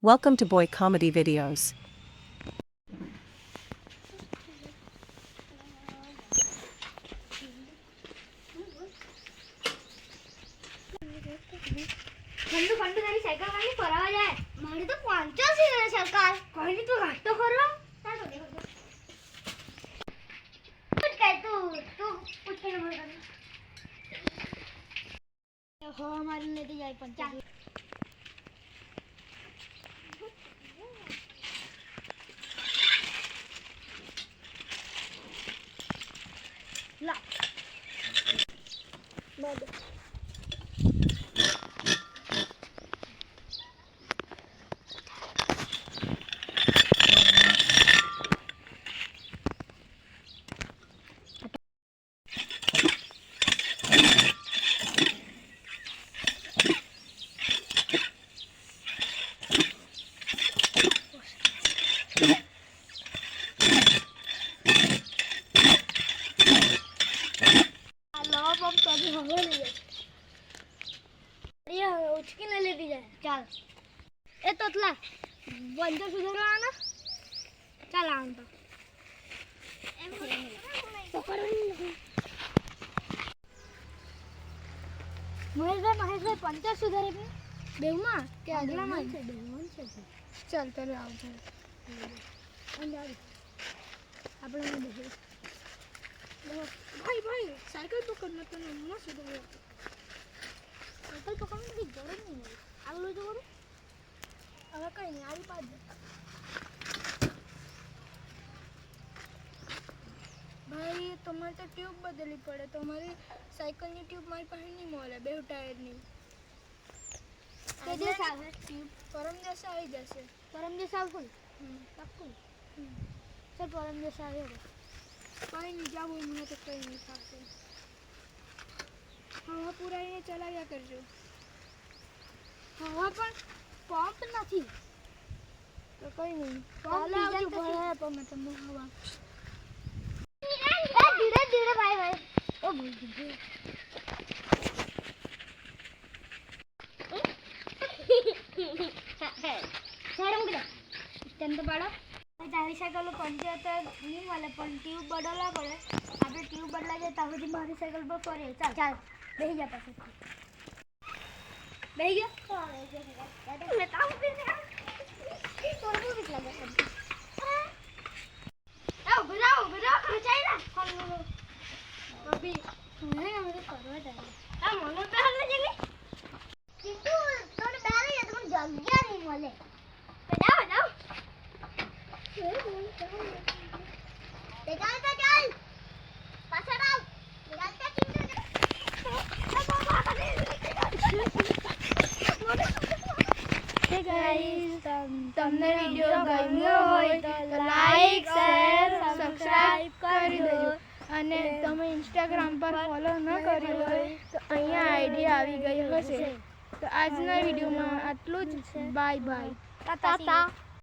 Welcome to Boy Comedy Videos. Khandu Khandu તારી cycle વાળી ફરાવા જાય મારી તો 85 છે સરકાર કોઈ ની તું ઘાટ તો ખરો ચાલ તો દેખો પૂછ કે તું પૂછ કે નંબર કર હો મારી લેતી જાય 85 લા બડ ઉચકીને લેતી જાય ચાલ એ તોતલા બંદર સુધારવાના ચાલ આમ તો મહેશભાઈ 50 સુધારે કે બેવમાં કે આગલામાં છે બેવમાં છે ચાલ તને આવજો આપણે બેહી ભાઈ સાયકલ પકડ ન તો ન સુધારે સાયકલ પકડવાની જરૂર નહીં હોય આગળ જવાનું હવે કઈ નહીં આરી પાડ દે ભાઈ તમારે તો ટ્યુબ બદલવી પડે તમારી સાયકલની ટ્યુબ મારી પાસે નહીં મળે બે ટાયરની કે દિવસ આવે ટ્યુબ પરમ દિવસ આવી જશે પરમ દિવસ આવશું પાક્કું ચાલ પરમ દિવસ આવે કઈ નહીં જાવું મને તો કઈ નહીં થશે હવા પુરાઈને ચલાવ્યા કરજો હવા પણ પંપ નથી તો કઈ નહીં કાલે આવજો ભલે પણ તમને હવા ધીરે ધીરે ભાઈ ઓ ભૂલ ગઈ શરમ કરે તને તો પાડો તારી સાયકલ 75 નહીં મળે પણ ટ્યુબ બદલવા પડે આપણે ટ્યુબ બદલા જાય ત્યાં સુધી મારી સાયકલ પર ફરે ચાલ ચાલ બેસી જા પાછું બેસી ગયો મેં તાવ પીને થોડું બહુ બીક લાગે આવ બરાવ ખર્ચાઈ ના બબી મને અમે કરવા જાય આ મને તો હાલ જલે કિંતુ તોને બેરે યા તમને જગ્યા નહીં મળે તો જાઓ ચાલ પાછળ આવ ચાલતા કિંતુ હે ગાઈસ તમને વિડિયો ગમ્યો હોય તો લાઈક શેર સબસ્ક્રાઇબ કરી દેજો અને તમે ઇન્સ્ટાગ્રામ પર ફોલો ન કર્યું હોય તો અહીંયા આઈડી આવી ગઈ હશે તો આજના વિડિયોમાં આટલું જ બાય બાય ટાટા